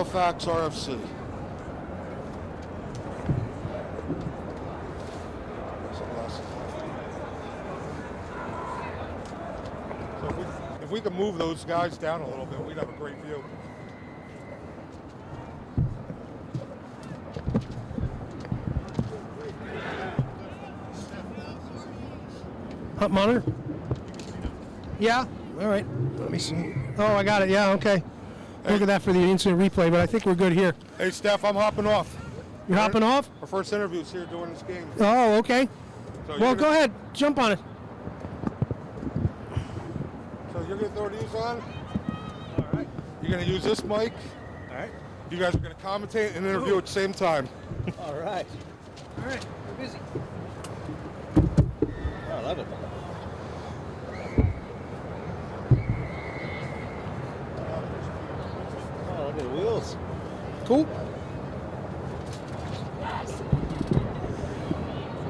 Halifax RFC. So if we could move those guys down a little bit, we'd have a great view. Hot monitor? Yeah? All right. Let me see. Oh, I got it. Yeah, okay. Look at that for the instant replay, but I think we're good here. Hey, Steph, I'm hopping off. You're hopping off? Our first interview's here during this game. Oh, okay. So Well, go ahead. Jump on it. So you're going to throw these on? All right. You're going to use this mic? All right. You guys are going to commentate and interview at the same time. All right. All right. We're busy. Oh, I love it. Oh, look at the wheels. Cool.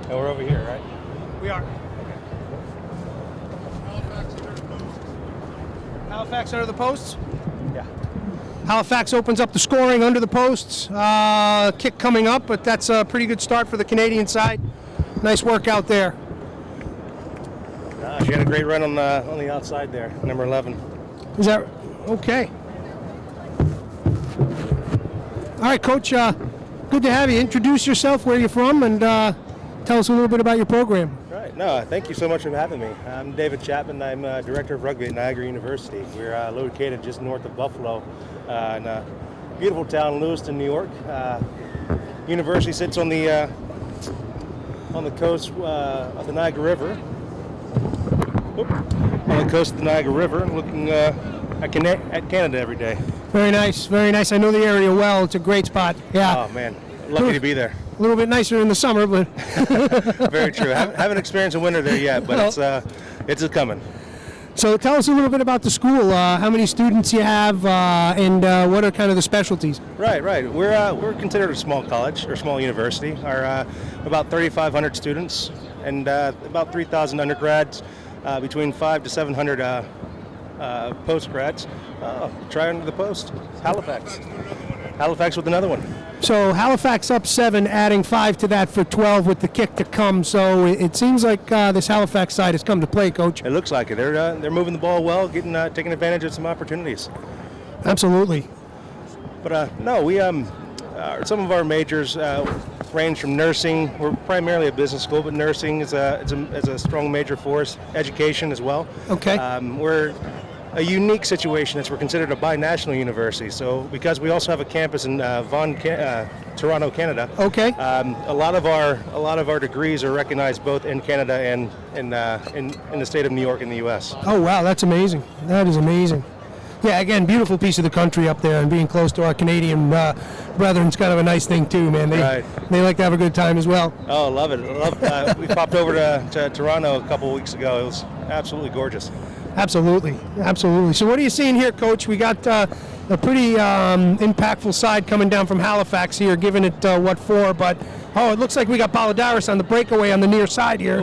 And we're over here, right? We are. Halifax under the posts? Yeah. Halifax opens up the scoring under the posts. Kick coming up, but that's a pretty good start for the Canadian side. Nice work out there. She had a great run on the outside there, number 11. Is that okay? All right, Coach. Good to have you. Introduce yourself, where you're from, and tell us a little bit about your program. Right. No, thank you so much for having me. I'm David Chapman. I'm Director of Rugby at Niagara University. We're located just north of Buffalo in a beautiful town, Lewiston, New York. University sits on the coast of the Niagara River. On the coast of the Niagara River, looking at Canada every day. Very nice, very nice. I know the area well. It's a great spot. Yeah. Oh man, lucky to be there. A little bit nicer in the summer, but Very true. Haven't experienced a winter there yet, but it's coming. So tell us a little bit about the school. How many students you have, and what are kind of the specialties? Right. We're considered a small college or small university. Our about 3,500 students and about 3,000 undergrads, between 500 to 700 postgrads. Try under the post. Halifax with another one. So Halifax up 7, adding 5 to that for 12 with the kick to come. So it seems like this Halifax side has come to play, Coach. It looks like it. They're moving the ball well, taking advantage of some opportunities. Absolutely. But no, we some of our majors range from nursing. We're primarily a business school, but nursing is a strong major for us. Education as well. Okay. We're a unique situation as we're considered a binational university. So because we also have a campus in Toronto, Canada. Okay. A lot of our degrees are recognized both in Canada and in the state of New York in the U.S. Oh wow, that's amazing. That is amazing. Yeah, again, beautiful piece of the country up there, and being close to our Canadian brethren's kind of a nice thing too, man. They like to have a good time as well. Oh, love it. We popped over to Toronto a couple of weeks ago. It was absolutely gorgeous. Absolutely. So what are you seeing here, Coach? We got a pretty impactful side coming down from Halifax here, giving it what for, but it looks like we got Baladaris on the breakaway on the near side here.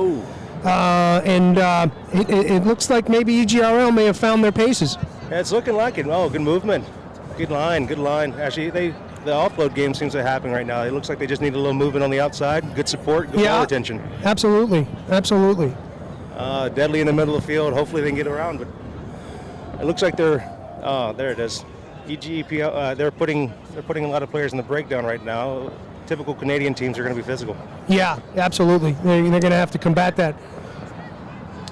It looks like maybe EGRL may have found their paces. Yeah, it's looking like it. Oh, good movement. Good line. Actually, the offload game seems to be happening right now. It looks like they just need a little movement on the outside. Good support, good ball attention. Absolutely. Deadly in the middle of the field. Hopefully they can get around, but it looks like they're. Oh, there it is. EGPL. They're putting a lot of players in the breakdown right now. Typical Canadian teams are going to be physical. Yeah, absolutely. They're going to have to combat that.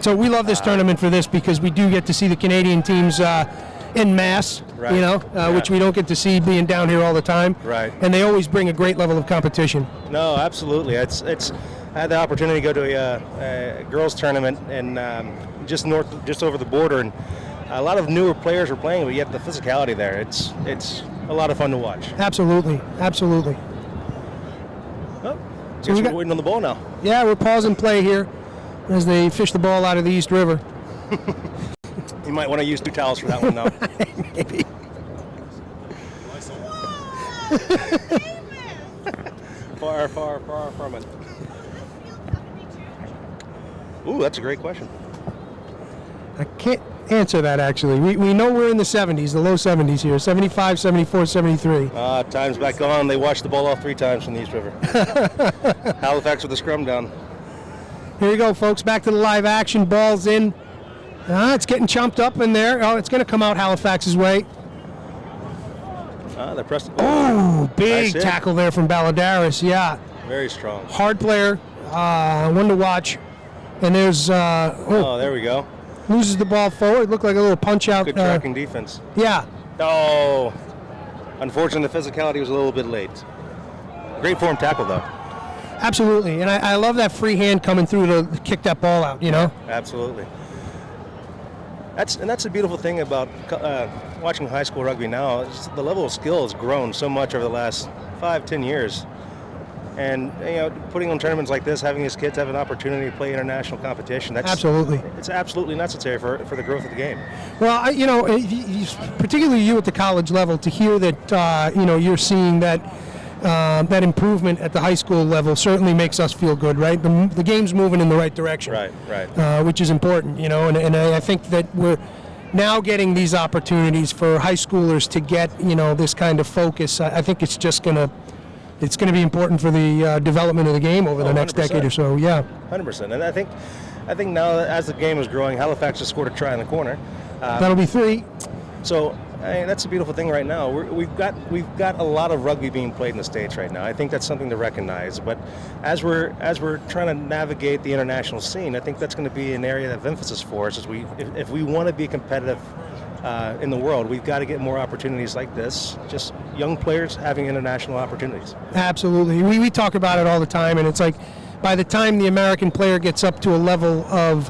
So we love this tournament for this because we do get to see the Canadian teams en masse, right. Which we don't get to see being down here all the time. Right. And they always bring a great level of competition. No, absolutely. I had the opportunity to go to a girls tournament and just over the border, and a lot of newer players were playing, but yet the physicality there, it's a lot of fun to watch. Absolutely. Oh, so we're waiting on the ball now. Yeah, we're pausing play here as they fish the ball out of the East River. You might want to use 2 towels for that one now. Maybe. Far from it. Ooh, that's a great question. answer that, actually. We know we're in the 70s, the low 70s here, 75, 74, 73. Times back on, they washed the ball off 3 times from the East River. Halifax with the scrum down. Here you go, folks. Back to the live action. Ball's in. It's getting chumped up in there. Oh, it's going to come out Halifax's way. They're pressed. Oh, big nice tackle there from Balladaris. Yeah. Very strong. Hard player. One to watch. And there's... there we go. Loses the ball forward. Looked like a little punch out. Good tracking defense. Yeah. Oh. Unfortunately, the physicality was a little bit late. Great form tackle, though. Absolutely. And I love that free hand coming through to kick that ball out, you know? Absolutely. That's the beautiful thing about watching high school rugby now. The level of skill has grown so much over the last 5-10 years. And putting on tournaments like this, having these kids have an opportunity to play international competition, it's absolutely necessary for the growth of the game. Well, particularly you at the college level, to hear that you're seeing that that improvement at the high school level certainly makes us feel good, right? The game's moving in the right direction, right. Which is important, and I think that we're now getting these opportunities for high schoolers to get this kind of focus. I think it's just gonna be important for the development of the game over the next 100%. decade or so. Yeah, 100%. And I think now as the game is growing, Halifax has scored a try in the corner. That'll be 3. So that's the beautiful thing right now. We've got a lot of rugby being played in the States right now. I think that's something to recognize. But as we're trying to navigate the international scene, I think that's going to be an area of emphasis for us. If we want to be competitive in the world, we've got to get more opportunities like this. Just young players having international opportunities. Absolutely. We talk about it all the time, and it's like by the time the American player gets up to a level of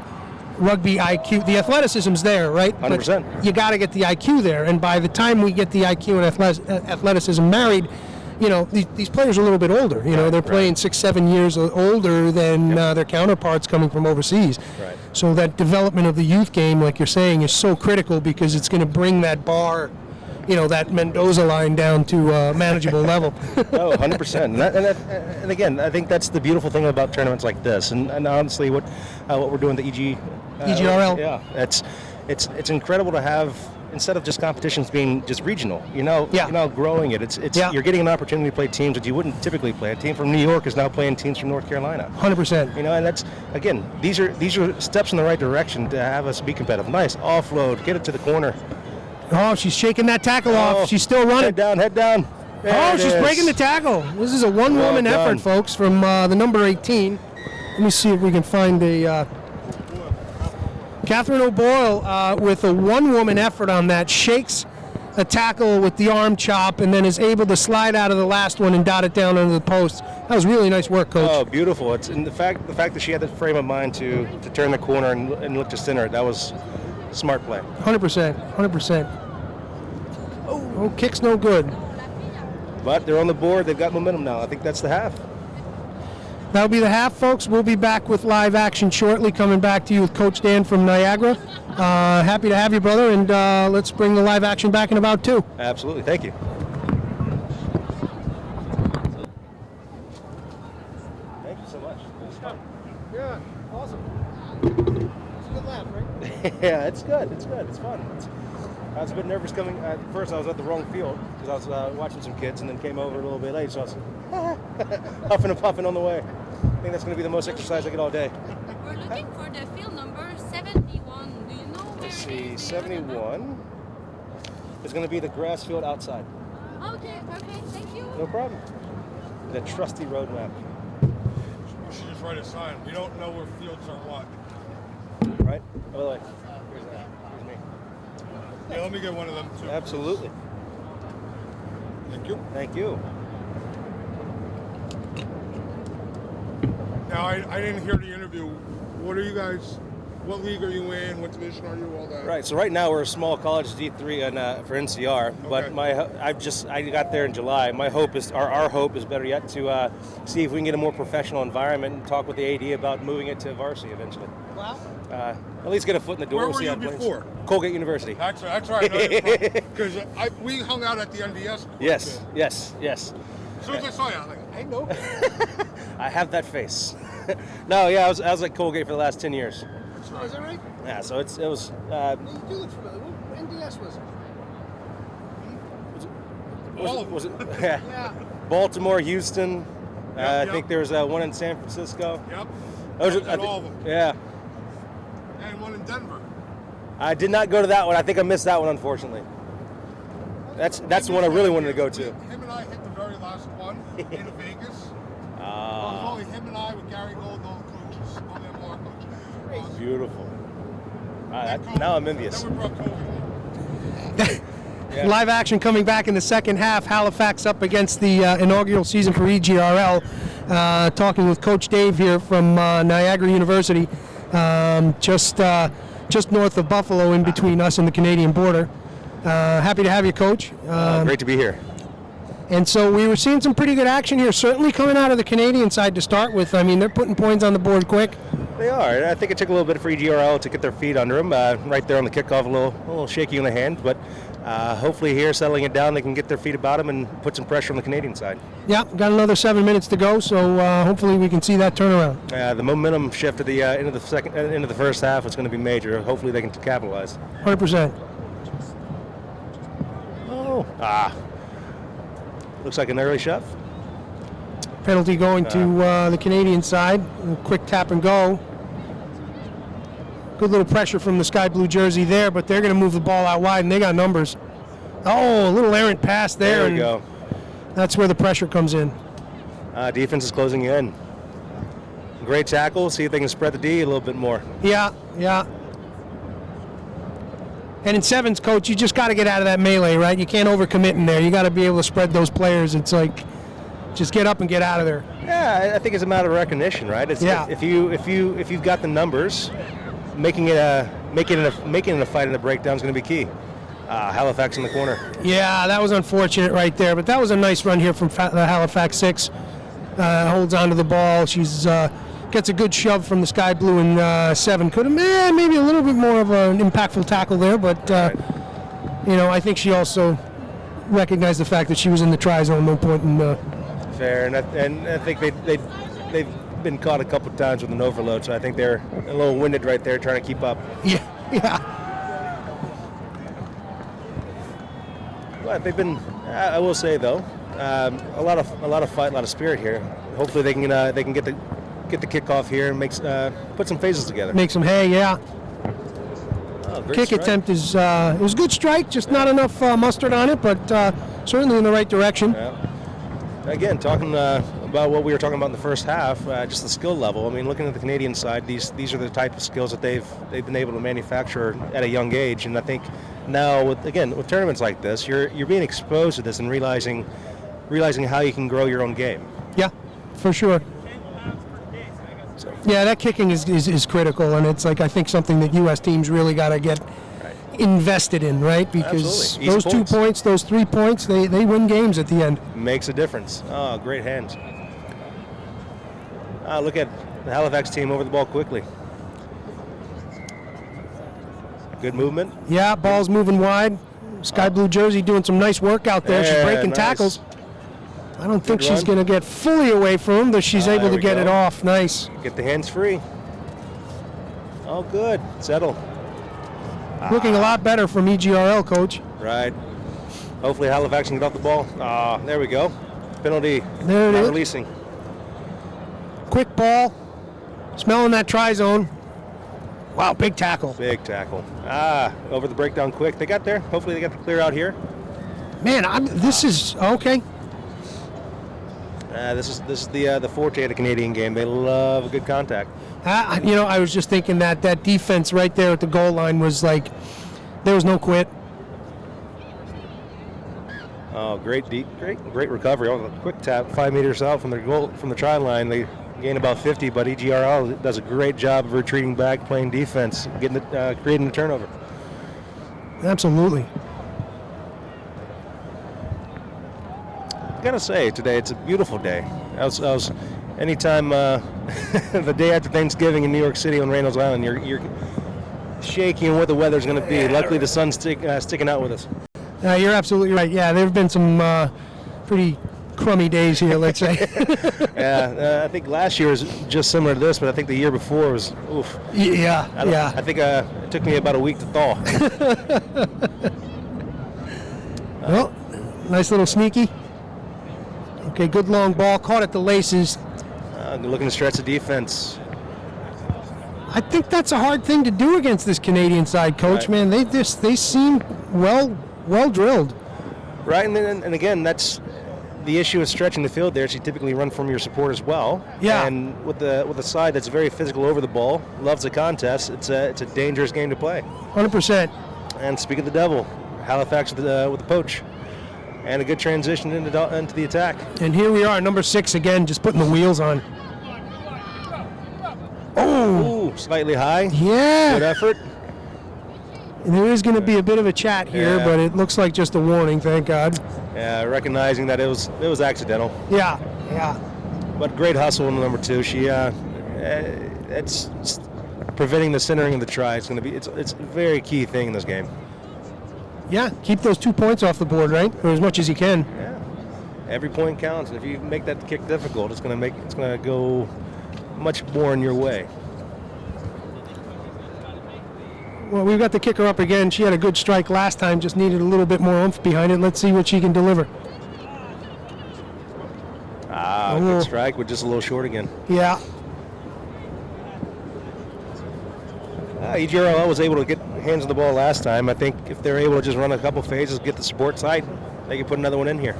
rugby IQ, the athleticism's there, right? 100%. But you got to get the IQ there, and by the time we get the IQ and athleticism married, these players are a little bit older. They're playing 6-7 years older than their counterparts coming from overseas. Right. So that development of the youth game, like you're saying, is so critical because it's going to bring that bar, that Mendoza line down to a manageable level. 100%. And again, I think that's the beautiful thing about tournaments like this. And honestly, what we're doing, the EGRL. It's incredible to have, instead of just competitions being just regional, you're now growing it. You're getting an opportunity to play teams that you wouldn't typically play. A team from New York is now playing teams from North Carolina. 100%. And that's, again, these are steps in the right direction to have us be competitive. Nice offload, get it to the corner. Oh, she's shaking that tackle off. She's still running. Head down. She's breaking the tackle. This is a one-woman effort, folks, from the number 18. Let me see if we can find a... Catherine O'Boyle with a one-woman effort on that, shakes a tackle with the arm chop and then is able to slide out of the last one and dot it down under the post. That was really nice work, Coach. Oh, beautiful. And the fact that she had the frame of mind to turn the corner and look to center it, that was smart play. 100%. Oh, kick's no good. But they're on the board. They've got momentum now. I think that's the half. That'll be the half, folks. We'll be back with live action shortly, coming back to you with Coach Dan from Niagara. Happy to have you, brother, and let's bring the live action back in about 2. Absolutely. Thank you. Thank you so much. It was fun. Yeah, awesome. It's a good laugh, right? Yeah, it's good. It's fun. I was a bit nervous coming. At first, I was at the wrong field because I was watching some kids, and then came over a little bit late, so I was huffing and puffing on the way. I think that's going to be the most exercise I get all day. We're looking for the field number 71. Do you know where Let's it see, is? 71 is going to be the grass field outside. Okay, thank you. No problem. The trusty road map. You should just write a sign. We don't know where fields are what. Right? By the way, here's me. Yeah, let me get one of them too. Absolutely. Thank you. Thank you. Now, I didn't hear the interview. What league are you in? What division are you? All that. Right. So right now we're a small college D3 and for NCR. Okay. But I got there in July. My hope is, our hope is better yet, to see if we can get a more professional environment and talk with the AD about moving it to varsity eventually. Wow. At least get a foot in the door. Where were you before? Colgate University. That's right. Because we hung out at the NDS. Yes. As soon as I saw you, I was like, I know. I have that face. No, yeah, I was at Colgate for the last 10 years. That's Oh, right. is that right? Yeah, so it was. You do look familiar. What NDS was it? Was it Yeah. Baltimore, Houston? I Yep. think there was one in San Francisco. Yep. Those I was are- at all of them. Yeah, And one in Denver. I did not go to that one. I think I missed that one, unfortunately. That's the one I really wanted to go to. Him and I hit the very last one in Vegas. It was only him and I with Gary Gold, no coaches, only our coaches. Beautiful. Then COVID. Now I'm envious. Then we brought COVID. Yeah. Live action coming back in the second half. Halifax up against the inaugural season for EGRL. Talking with Coach Dave here from Niagara University, just north of Buffalo, in between us and the Canadian border. Happy to have you, Coach. Great to be here. And so we were seeing some pretty good action here, certainly coming out of the Canadian side to start with. I mean, they're putting points on the board quick. They are. I think it took a little bit for EGRL to get their feet under them. Right there on the kickoff, a little shaky in the hand, but hopefully here, settling it down, they can get their feet about them and put some pressure on the Canadian side. Yeah, got another 7 minutes to go, so hopefully we can see that turnaround. The momentum shift at the end of the first half is going to be major. Hopefully they can capitalize. 100%. Oh, looks like an early shove. Penalty going to the Canadian side. A quick tap and go. Good little pressure from the sky blue jersey there, but they're going to move the ball out wide, and they got numbers. Oh, a little errant pass there. There we go. That's where the pressure comes in. Defense is closing in. Great tackle. See if they can spread the D a little bit more. Yeah. And in sevens, Coach, you just got to get out of that melee, right? You can't overcommit in there. You got to be able to spread those players. It's like, just get up and get out of there. Yeah, I think it's a matter of recognition, right? If you've got the numbers, making it a fight in the breakdown is going to be key. Halifax in the corner. Yeah, that was unfortunate right there, but that was a nice run here from the Halifax 6. Holds onto the ball. She's gets a good shove from the sky blue in 7. Could have maybe a little bit more of an impactful tackle there, but I think she also recognized the fact that she was in the try zone. No point in. Fair, and I think they've been caught a couple times with an overload, so I think they're a little winded right there trying to keep up. Yeah. But they've been. I will say though, a lot of fight, a lot of spirit here. Hopefully they can get the kickoff here and put some phases together. Make some hay, yeah. Oh, great Kick strike. attempt is it was a good strike, just not enough mustard on it, but certainly in the right direction. Yeah. Again, talking about what we were talking about in the first half, just the skill level. I mean, looking at the Canadian side, these are the type of skills that they've been able to manufacture at a young age, and I think now with tournaments like this, you're being exposed to this and realizing how you can grow your own game. Yeah, for sure. So. Yeah, that kicking is critical, and it's like I think something that U.S. teams really got to get invested in, right? Because Absolutely. those 2 points, those 3 points, they win games at the end. Makes a difference. Oh, great hands. Look at the Halifax team over the ball quickly. Good movement. Yeah, ball's moving wide. Sky blue jersey doing some nice work out there. She's breaking nice. tackles. I don't think she's run. going to get fully away from him, but she's able there to we get go. it off. Nice. Get the hands free. Oh, good. Settle. Looking a lot better from EGRL, Coach. Right. Hopefully Halifax can get off the ball. There we go. Penalty. There it Not is. releasing. Quick ball. Smelling that try zone. Wow, big tackle. Big tackle. Over the breakdown quick. They got there. Hopefully they got the clear out here. Man, this is okay. This is the forte of the Canadian game. They love a good contact. I was just thinking that defense right there at the goal line was like, there was no quit. Oh, great recovery. Oh, quick tap, 5 meters out from the try line. They gain about 50, but EGRL does a great job of retreating back, playing defense, creating the turnover. Absolutely. I gotta say, today it's a beautiful day. I was anytime the day after Thanksgiving in New York City on Reynolds Island, you're shaking what the weather's going to be. Luckily, the sun's sticking out with us. You're absolutely right. Yeah, there have been some pretty crummy days here, let's say. Yeah, I think last year was just similar to this, but I think the year before was, oof. Yeah. I think it took me about a week to thaw. Well, nice little sneaky. Okay, good long ball, caught at the laces. Looking to stretch the defense. I think that's a hard thing to do against this Canadian side, Coach. Right. Man, they seem well drilled. Right, and again, that's the issue with stretching the field there. So you typically run from your support as well. Yeah. And with a side that's very physical over the ball, loves the contest, it's a dangerous game to play. 100%. And speak of the devil, Halifax with the poach. And a good transition into the attack. And here we are, number 6 again, just putting the wheels on. Oh! Ooh, slightly high. Yeah. Good effort. And there is going to be a bit of a chat here, Yeah. but it looks like just a warning, thank God. Yeah, recognizing that it was accidental. Yeah. But great hustle in number 2. She it's preventing the centering of the try. It's a very key thing in this game. Yeah, keep those 2 points off the board, right? Or as much as you can. Yeah. Every point counts, and if you make that kick difficult, it's going to go much more in your way. Well, we've got the kicker up again. She had a good strike last time, just needed a little bit more oomph behind it. Let's see what she can deliver. Good strike, but just a little short again. Yeah. EGRL was able to get hands on the ball last time. I think if they're able to just run a couple phases, get the support side, they can put another one in here.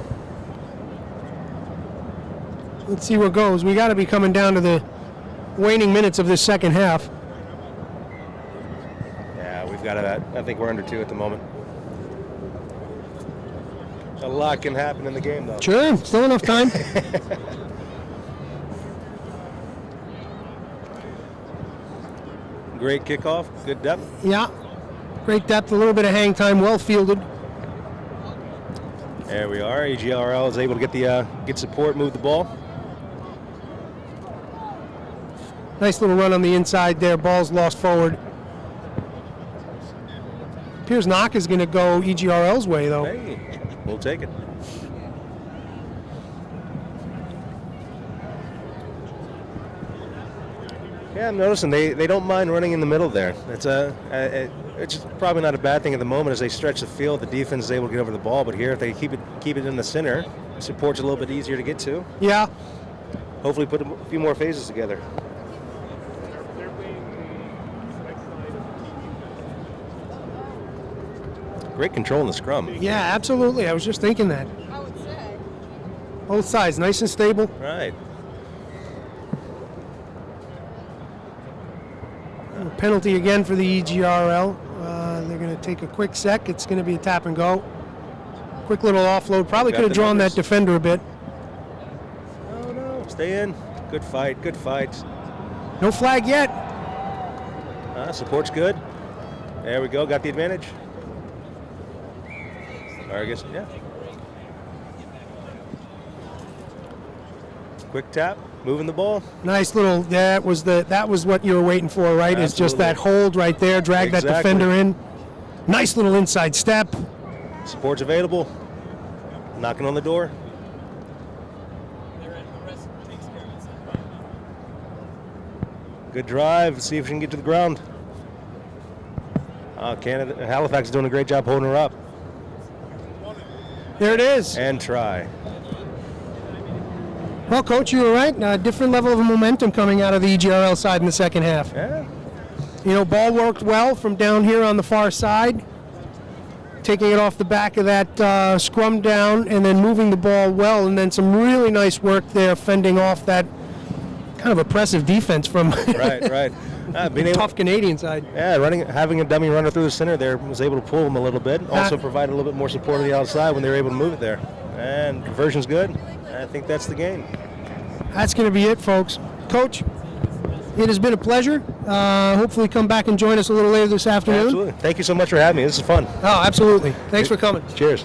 Let's see what goes. We got to be coming down to the waning minutes of this second half. Yeah, we've got that. I think we're under 2 at the moment. A lot can happen in the game, though. Sure, still enough time. Great kickoff, good depth. Yeah, great depth, a little bit of hang time, well fielded. There we are. EGRL is able to get support, move the ball. Nice little run on the inside there. Ball's lost forward. Appears knock is going to go EGRL's way, though. Hey, we'll take it. Yeah, I'm noticing they don't mind running in the middle there. It's probably not a bad thing at the moment as they stretch the field. The defense is able to get over the ball, but here if they keep it in the center, support's a little bit easier to get to. Yeah. Hopefully put a few more phases together. Great control in the scrum. Yeah, absolutely. I was just thinking that. Both sides, nice and stable. Right. Penalty again for the EGRL. They're going to take a quick sec. It's going to be a tap and go. Quick little offload. Probably could have drawn that defender a bit. Oh, no. Stay in. Good fight. Good fight. No flag yet. Support's good. There we go. Got the advantage. Or I guess, yeah. Quick tap, moving the ball. Nice little. That was what you were waiting for, right? Absolutely. It's just that hold right there. Drag that defender in. Nice little inside step. Support's available. Knocking on the door. Good drive. See if she can get to the ground. Halifax is doing a great job holding her up. There it is. And try. Well, Coach, you were right. A different level of momentum coming out of the EGRL side in the second half. Yeah. You know, ball worked well from down here on the far side, taking it off the back of that scrum down and then moving the ball well, and then some really nice work there fending off that kind of oppressive defense from right. Tough Canadian side. Yeah, having a dummy runner through the center there was able to pull them a little bit. Also provide a little bit more support on the outside when they were able to move it there. And conversion's good. I think that's the game. That's going to be it, folks. Coach, it has been a pleasure. Hopefully come back and join us a little later this afternoon. Absolutely. Thank you so much for having me. This is fun. Oh, absolutely. Thanks for coming. Cheers.